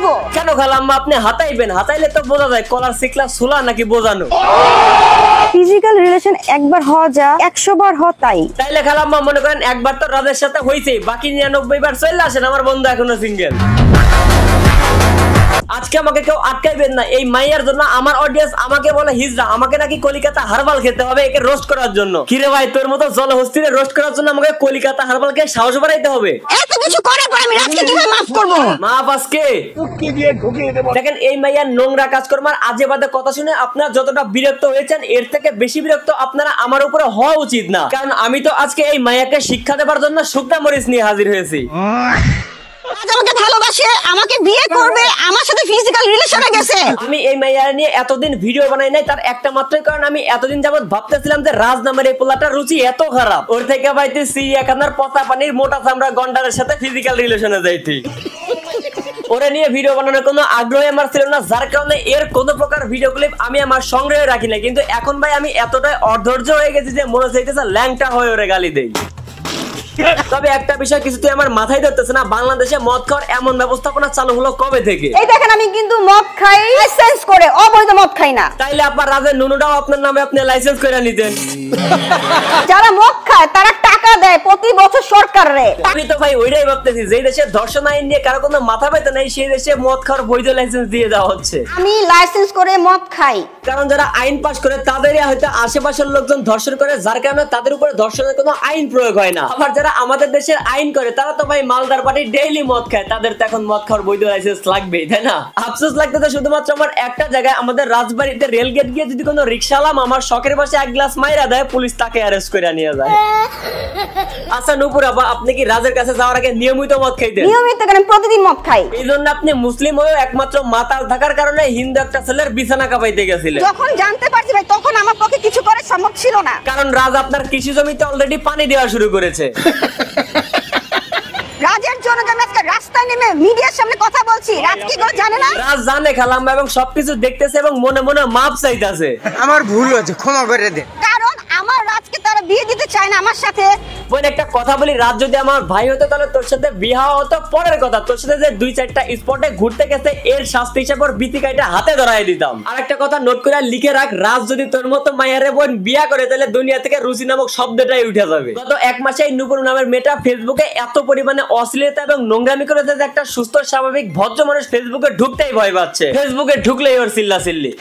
হাতাইবো। কেন খালাম্মা আপনি হাতাইবেন? হাতাইলে তো বোঝা যায় কলার সিকলা সোলা নাকি বোঝানো। ফিজিক্যাল রিলেশন একবার হওয়া যা 100 বার হয় তাই। তাইলে খালাম্মা মনে করেন একবার তো রাজের সাথে হইছে, বাকি 99 বার চলে আসেন, আমার বন্ধু এখনো সিঙ্গেল। আজকে আমাকে কেউ আটকাইবেন না, এই মাইয়ার জন্য আমার অডিয়েন্স আমাকে বলে হিজড়া, আমাকে নাকি কলিকাতা হারবাল খেতে হবে একে রোস্ট করার জন্য। কিরে ভাই তোর মতো জলহস্তিরে রোস্ট করার জন্য আমাকে কলিকাতা হারবালকে সাহস বাড়াইতে হবে? এত কিছু করার পর আমি রাজকে কিভাবে মাফ করব? মাফ আজকে টুকি দিয়ে ঢুকিয়ে দেব। দেখেন এই মাইয়ার নোংরা কাজকর্ম আর আজে বাজে কথা শুনে আপনারা যতটা বিরক্ত হয়েছেন এর থেকে বেশি বিরক্ত আপনারা আমার উপরে হওয়া উচিত না, কারণ আমি তো আজকে এই মাইয়াকে শিক্ষা দেবার জন্য শুকনা মরিচ নিয়ে হাজির হয়েছি। আমাকে ভালোবাসে, আমাকে বিয়ে করবে, আমার সাথে ফিজিক্যাল রিলেশনে গেছে। আমি এই মাইয়ার নিয়ে এতদিন ভিডিও বানাই নাই, তার একটা মাত্রই কারণ আমি এতদিন যাবত ভাবতেছিলাম যে রাজ নামের এই পোলাটার রুচি এত খারাপ, ওর থেকে পাইতেছি একানার পচা পানির মোটা চামড়া গন্ডারের সাথে ফিজিক্যাল রিলেশনে যাইতে। ওরে নিয়ে ভিডিও বানানোর কোনো আগ্রহ আমার ছিল না, যার কারণে এর কোনো প্রকার ভিডিও ক্লিপ আমি আমার সংগ্রহে রাখি না। কিন্তু এখন ভাই আমি এতটাই অধৈর্য হয়ে গেছি যে মনে চাইতেছে ল্যাংটা হয়ে ওরে গালি দেই। তবে একটা বিষয় কিছুতেই আমার মাথায় ধরতেছে না, বাংলাদেশে মদ খাওয়ার এমন ব্যবস্থাপনা চালু হলো কবে থেকে? এই দেখেন আমি কিন্তু মদ খাই লাইসেন্স করে, অবৈধ মদ খাই না। তাইলে আপনার রাজের নুনুটাও আপনার নামে আপনি লাইসেন্স করে নিতেন। যারা মদ খায় তারা টাকা দেয় প্রতি বছর সরকারে। আমি তো ভাই ওইটাই ভাবতেছি, যে দেশে ধর্ষণ আইন নিয়ে কারো কোনো মাথা ব্যথা নাই সেই দেশে মদ খাওয়ার বৈধ লাইসেন্স দিয়ে দেওয়া হচ্ছে। আমি লাইসেন্স করে মদ খাই, কারণ যারা আইন পাশ করে তাদেরই হয়তো আশেপাশের লোকজন ধর্ষণ করে, যার কারণে তাদের উপরে ধর্ষণের কোনো আইন প্রয়োগ হয় না। আবার যারা আমাদের দেশের আইন করে তারা তো ভাই মালদার পার্টি ডেইলি মদ খায়, তাদের তো এখন মদ খাওয়ার বৈধ লাইসেন্স লাগবেই, তাই না? আফসোস লাগতেছে শুধুমাত্র আমার একটা জায়গায়, আমাদের রাজবাড়িতে রেলগেট গিয়ে যদি কোনো রিক্সাওয়ালা আমার শখের বসে এক গ্লাস মাইরা দেয়, পুলিশ তাকে অ্যারেস্ট করে নিয়ে যায়। আচ্ছা নূপুর আপা, আপনি কি রাজের কাছে যাওয়ার আগে নিয়মিত মদ খাইতেন? নিয়মিত কেন, প্রতিদিন মদ খাই। এই জন্য আপনি মুসলিম হয়েও একমাত্র মাতাল থাকার কারণে হিন্দু একটা ছেলের বিছানা কাঁপাইতে গেছিলেন। যখন জানতে পারছি ভাই তখন আমার পক্ষে কিছু করা সম্ভব ছিল না, কারণ রাজ আপনার কৃষি জমিতে অলরেডি পানি দেওয়া শুরু করেছে। রাজের জন্য আমি আজকে রাস্তায় নেমে মিডিয়ার সামনে কথা বলছি, রাজ কি করে জানে না? রাজ জানে খালাম্মা এবং সবকিছু দেখতেছে এবং মনে মনে মাপ চাইতেছে। আমার ভুল হয়েছে, ক্ষমা করে দে। কারণ আমার রাজকে তারা বিয়ে দিতে চায় না আমার সাথে। বোন একটা কথা বলি, রাজ যদি আমার ভাই হতো তাহলে তোর সাথে বিয়ে হতো পরের কথা, তোর সাথে যে 2-4টা স্পটে ঘুরতে গেছে এর শাস্তি হিসেবে ওর বিতিকাইটা হাতে ধরাই দিতাম। আর একটা কথা নোট করে লিখে রাখ, রাজ যদি তোর মতো মায়েরে বোন বিয়া করে তাহলে দুনিয়া থেকে রুচি নামক শব্দটাই উঠে যাবে। গত 1 মাসে এই নূপুর নামের মেয়েটা ফেসবুকে এত পরিমাণে অশ্লীলতা এবং নোংরামি করেছে যে একটা সুস্থ স্বাভাবিক ভদ্র মানুষ ফেসবুকে ঢুকতেই ভয় পাচ্ছে। ফেসবুকে ঢুকলেই ওর চিল্লাচিল্লি।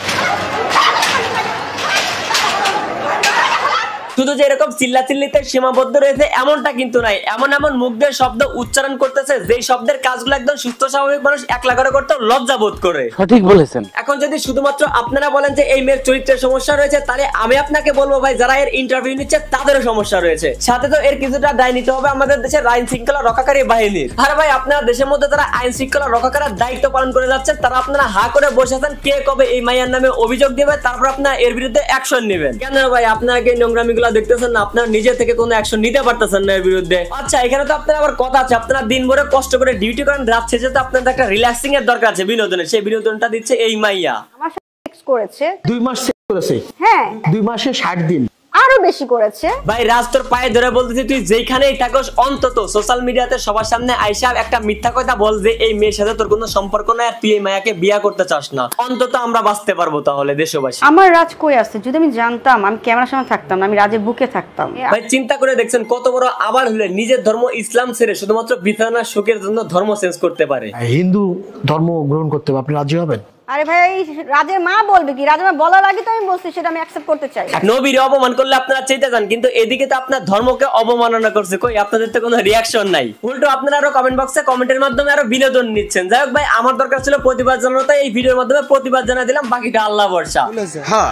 শুধু যে এরকম চিল্লাচিল্লিতে সীমাবদ্ধ রয়েছে এমনটা কিন্তু নাই, এমন এমন মুখ দিয়ে শব্দ উচ্চারণ করতেছে যেই শব্দের কাজগুলো একদম সুস্থ স্বাভাবিক মানুষ একলা করে করতে লজ্জা বোধ করে। সঠিক বলেছেন। এখন যদি শুধুমাত্র আপনারা বলেন যে এই মেয়ের চরিত্রের সমস্যা রয়েছে, তাহলে আমি আপনাকে বলবো ভাই যারা এর ইন্টারভিউ নিচ্ছে তাদেরও সমস্যা রয়েছে, সাথে তো এর কিছুটা দায় নিতে হবে আমাদের দেশের আইন শৃঙ্খলা রক্ষাকারী বাহিনীর। আর ভাই আপনারা দেশের মধ্যে যারা আইন শৃঙ্খলা রক্ষাকারীর দায়িত্ব পালন করে যাচ্ছেন তারা আপনারা হা করে বসে আছেন কে কবে এই মাইয়ার নামে অভিযোগ দিবে, তারপর আপনারা এর বিরুদ্ধে অ্যাকশন নেবেন। কেন ভাই আপনারা কি নোংরামিগুলো দেখতেছেন না, আপনারা নিজে থেকে কোনো অ্যাকশন নিতে পারতেছেন না এর বিরুদ্ধে? আচ্ছা এখানে তো আপনারা আবার কথা আছে, আপনারা দিন ভরে কষ্ট করে ডিউটি করেন, রাত শেষে তো আপনাদের একটা রিল্যাক্সিং এর দরকার আছে, বিনোদনের, সেই বিনোদনটা দিচ্ছে এই মাইয়া। আমার সাথে সেক্স করেছে 2 মাস করেছে। হ্যাঁ 2 মাসে 60 দিন। আরো বেশি করেছে। ভাই রাজ তোর পায়ে ধরে বলতেছি তুই যেখানেই থাকস অন্তত সোশ্যাল মিডিয়াতে সবার সামনে আইসা একটা মিথ্যা কথা বল যে এই মেয়ের সাথে তোর কোনো সম্পর্ক নাই আর তুই এই মায়াকে বিয়ে করতে চাস না, অন্তত আমরা বাঁচতে পারবো তাহলে দেশবাসী। আমার রাজ কই আছে? যদি আমি জানতাম আমি ক্যামেরার সামনে থাকতাম না, আমি রাজের বুকে থাকতাম। ভাই চিন্তা করে দেখছেন কত বড় আবার হলে নিজের ধর্ম ইসলাম ছেড়ে শুধুমাত্র বিছানার সুখের জন্য ধর্ম চেঞ্জ করতে পারে। হিন্দু ধর্ম গ্রহণ করতে হবে, আপনি রাজি হবেন? আরে ভাই রাজের মা বলবে কি? রাজের মা বলার আগে তো আমি বলছি সেটা আমি অ্যাকসেপ্ট করতে চাই। নবীর অপমান করলে আপনারা চাইতে যান, কিন্তু এদিকে তো আপনার ধর্মকে অবমাননা করছে, কই আপনাদের তো কোনো রিয়াকশন নাই, উল্টো আপনারা আরো কমেন্ট বক্সে কমেন্টের মাধ্যমে আরো বিনোদন নিচ্ছেন। যাই হোক ভাই আমার দরকার ছিল প্রতিবাদ জানানো, তাই এই ভিডিওর মাধ্যমে প্রতিবাদ জানাই দিলাম, বাকিটা আল্লাহ ভরসা।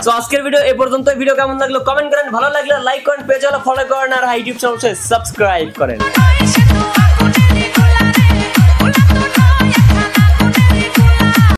তো আজকের ভিডিও এই পর্যন্ত। ভিডিও কেমন লাগলো কমেন্ট করেন, ভালো লাগলে লাইক করেন, পেজ হলো ফলো করেন আর ইউটিউব চ্যানেল সাবস্ক্রাইব করেন।